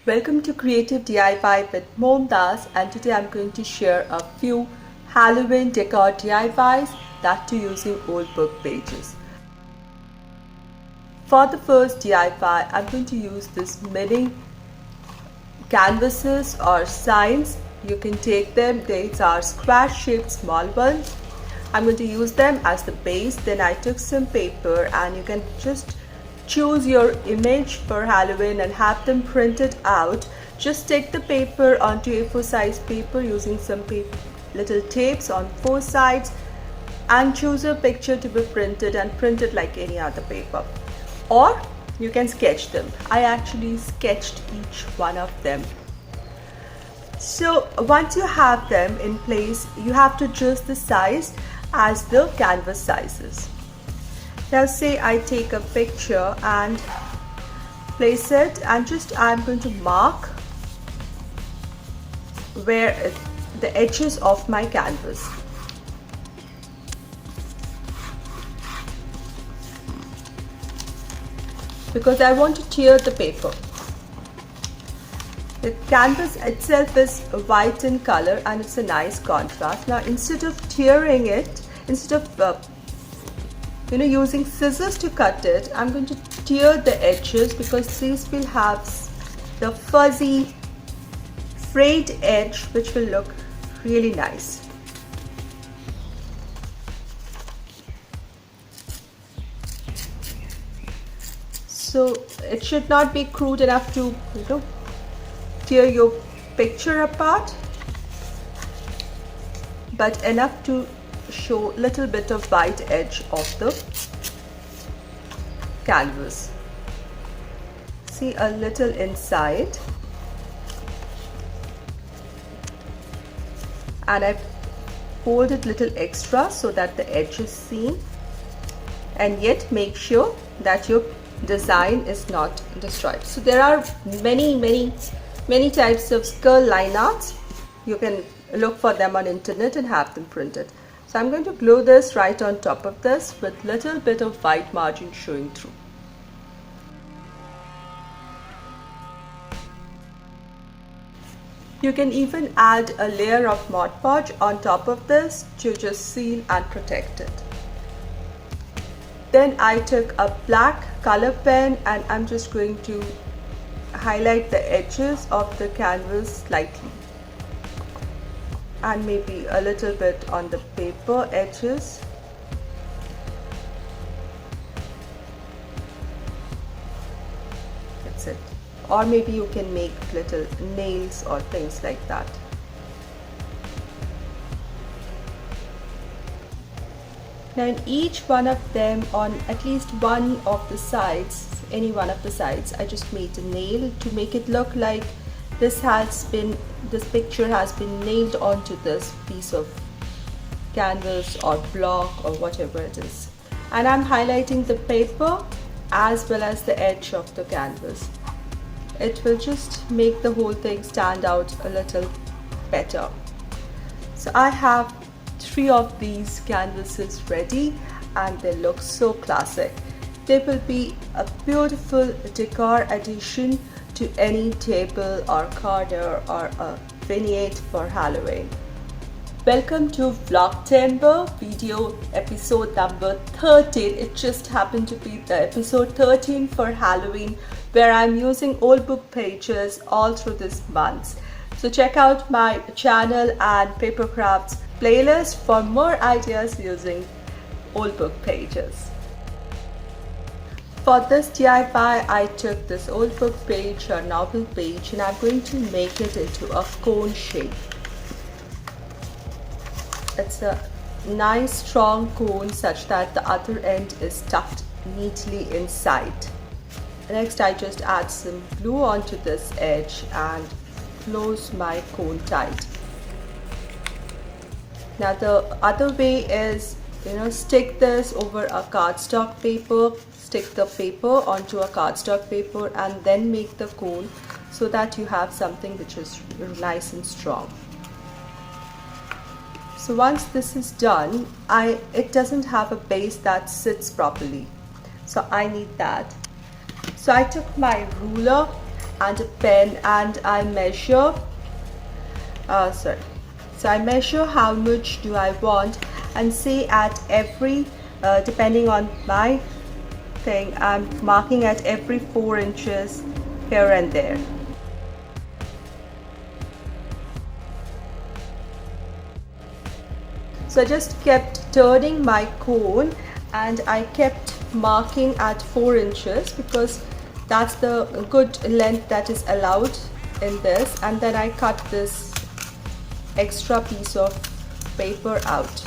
Welcome to Creative DIY with Momdas, and today I'm going to share a few Halloween decor DIYs that to using old book pages. For the first DIY, I'm going to use this mini canvases or signs. You can take them, these are square shaped small ones. I'm going to use them as the base. Then I took some paper, and you can just choose your image for Halloween and have them printed out. Just take the paper onto A4 size paper using some little tapes on 4 sides and choose a picture to be printed and print it like any other paper. Or you can sketch them. I actually sketched each one of them. So once you have them in place, you have to adjust the size as the canvas sizes. Now say I take a picture and place it, and I'm going to mark where the edges of my canvas. Because I want to tear the paper. The canvas itself is white in color and it's a nice contrast. Now instead of tearing it, instead of using scissors to cut it, I'm going to tear the edges because these will have the fuzzy frayed edge which will look really nice. So it should not be crude enough to tear your picture apart, but enough to show little bit of white edge of the canvas. See a little inside, and I folded little extra so that the edge is seen, and yet make sure that your design is not destroyed. So there are many types of skull line arts. You can look for them on internet and have them printed. So I'm going to glue this right on top of this with little bit of white margin showing through. You can even add a layer of Mod Podge on top of this to just seal and protect it. Then I took a black color pen and I'm just going to highlight the edges of the canvas slightly, and maybe a little bit on the paper edges. That's it. Or maybe you can make little nails or things like that. Now in each one of them, on at least one of the sides, any one of the sides, I just made a nail to make it look like this picture has been nailed onto this piece of canvas or block or whatever it is. And I'm highlighting the paper as well as the edge of the canvas. It will just make the whole thing stand out a little better. So I have 3 of these canvases ready and they look so classic. They will be a beautiful decor addition to any table or corner or a vignette for Halloween. Welcome to Vlogtember video episode number 13. It just happened to be the episode 13 for Halloween, where I'm using old book pages all through this month. So check out my channel and paper crafts playlist for more ideas using old book pages. For this DIY, I took this old book page or novel page and I'm going to make it into a cone shape. It's a nice strong cone such that the other end is tucked neatly inside. Next, I just add some glue onto this edge and close my cone tight. Now the other way is, stick this over a cardstock paper, stick the paper onto a cardstock paper and then make the cone so that you have something which is nice and strong. So once this is done, it doesn't have a base that sits properly. So I need that. So I took my ruler and a pen, and I measure, so I measure how much do I want, and say at every, depending on my thing, I'm marking at every 4 inches here and there. So I just kept turning my cone and I kept marking at 4 inches because that's the good length that is allowed in this, and then I cut this extra piece of paper out.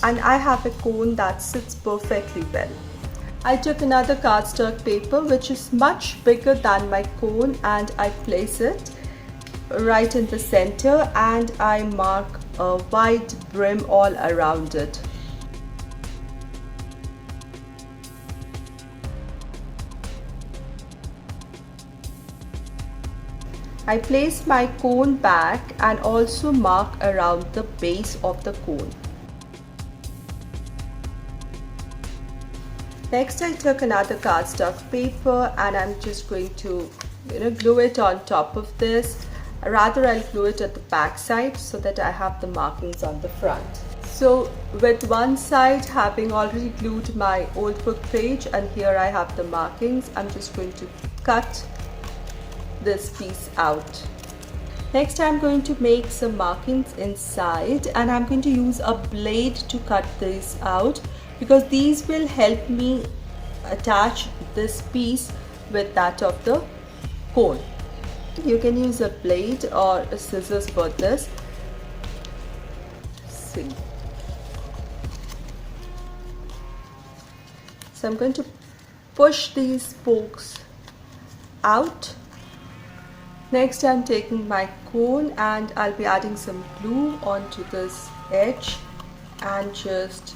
And I have a cone that sits perfectly well. I took another cardstock paper which is much bigger than my cone, and I place it right in the center and I mark a wide brim all around it. I place my cone back and also mark around the base of the cone. Next, I took another cardstock paper and I'm just going to glue it on top of this. Rather, I'll glue it at the back side so that I have the markings on the front. So with one side having already glued my old book page, and here I have the markings, I'm just going to cut this piece out. Next, I'm going to make some markings inside, and I'm going to use a blade to cut this out because these will help me attach this piece with that of the cone. You can use a blade or a scissors for this. See. So I'm going to push these spokes out. Next, I'm taking my cone and I'll be adding some glue onto this edge and just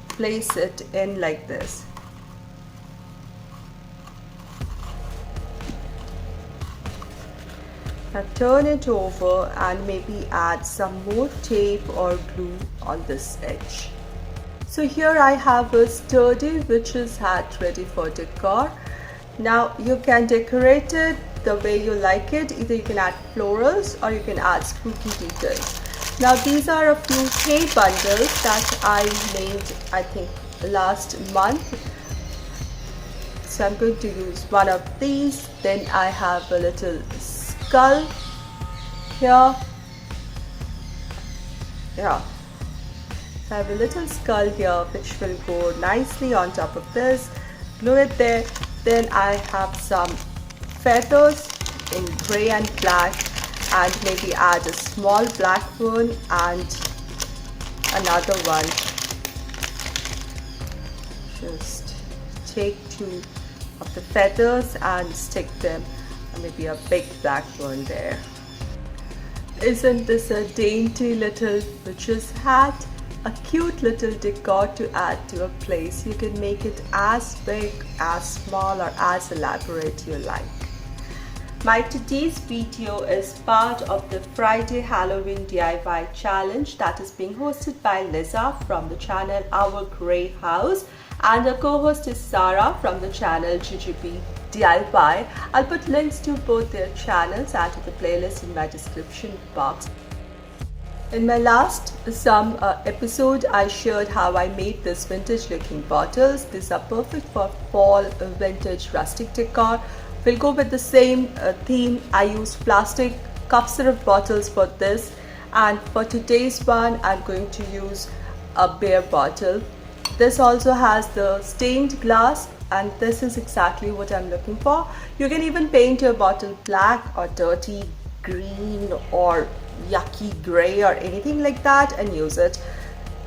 place it in like this. Now turn it over and maybe add some more tape or glue on this edge. So here I have a sturdy witch's hat ready for decor. Now you can decorate it the way you like it. Either you can add florals or you can add spooky details. Now these are a few hay bundles that I made, I think, last month. So I'm going to use one of these. Then I have a little skull here. Yeah. So I have a little skull here which will go nicely on top of this. Glue it there. Then I have some feathers in grey and black, and maybe add a small black one and another one. Just take 2 of the feathers and stick them, and maybe a big black one there. Isn't this a dainty little witch's hat? A cute little decor to add to a place. You can make it as big, as small, or as elaborate you like. My today's video is part of the Friday Halloween DIY challenge that is being hosted by Liza from the channel Our Grey House, and her co-host is Sarah from the channel GGB DIY. I'll put links to both their channels and to the playlist in my description box. In my last episode, I shared how I made this vintage looking bottles. These are perfect for fall vintage rustic decor. We'll go with the same theme. I used plastic cough syrup bottles for this, and for today's one I'm going to use a beer bottle. This also has the stained glass, and this is exactly what I'm looking for. You can even paint your bottle black or dirty green or yucky grey or anything like that and use it.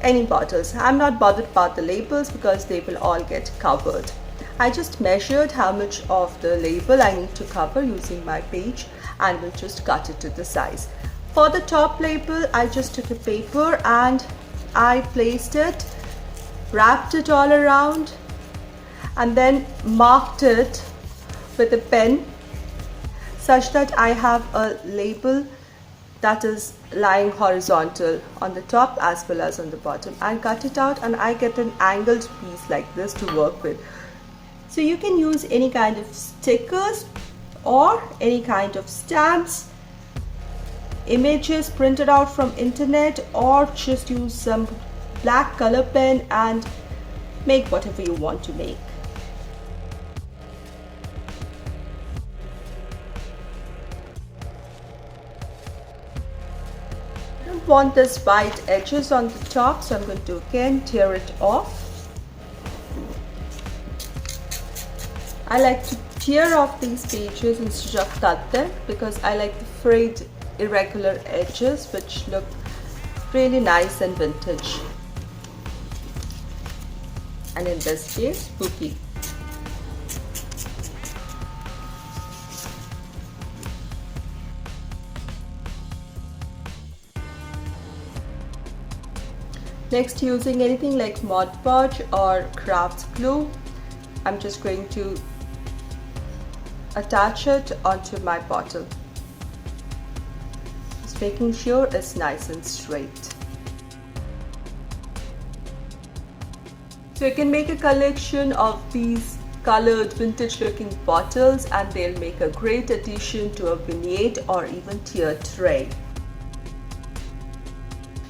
Any bottles. I'm not bothered about the labels because they will all get covered. I just measured how much of the label I need to cover using my page and will just cut it to the size. For the top label, I just took a paper and I placed it, wrapped it all around, and then marked it with a pen such that I have a label that is lying horizontal on the top as well as on the bottom, and cut it out, and I get an angled piece like this to work with. So you can use any kind of stickers or any kind of stamps, images printed out from internet, or just use some black color pen and make whatever you want to make. I don't want this white edges on the top, so I'm going to again tear it off. I like to tear off these pages instead of cut them because I like the frayed irregular edges which look really nice and vintage, and in this case spooky. Next, using anything like Mod Podge or crafts glue, I'm just going to attach it onto my bottle, just making sure it's nice and straight. So you can make a collection of these colored vintage looking bottles and they'll make a great addition to a vignette or even tier tray.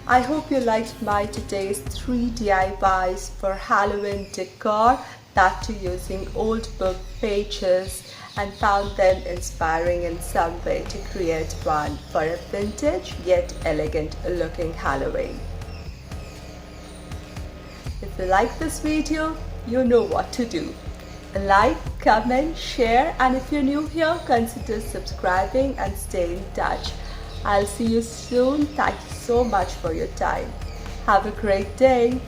I hope you liked my today's 3 DIYs for Halloween decor, that too using old book pages, and found them inspiring in some way to create one for a vintage yet elegant looking Halloween. If you like this video, you know what to do. Like, comment, share, and if you're new here, consider subscribing and stay in touch. I'll see you soon. Thank you so much for your time. Have a great day.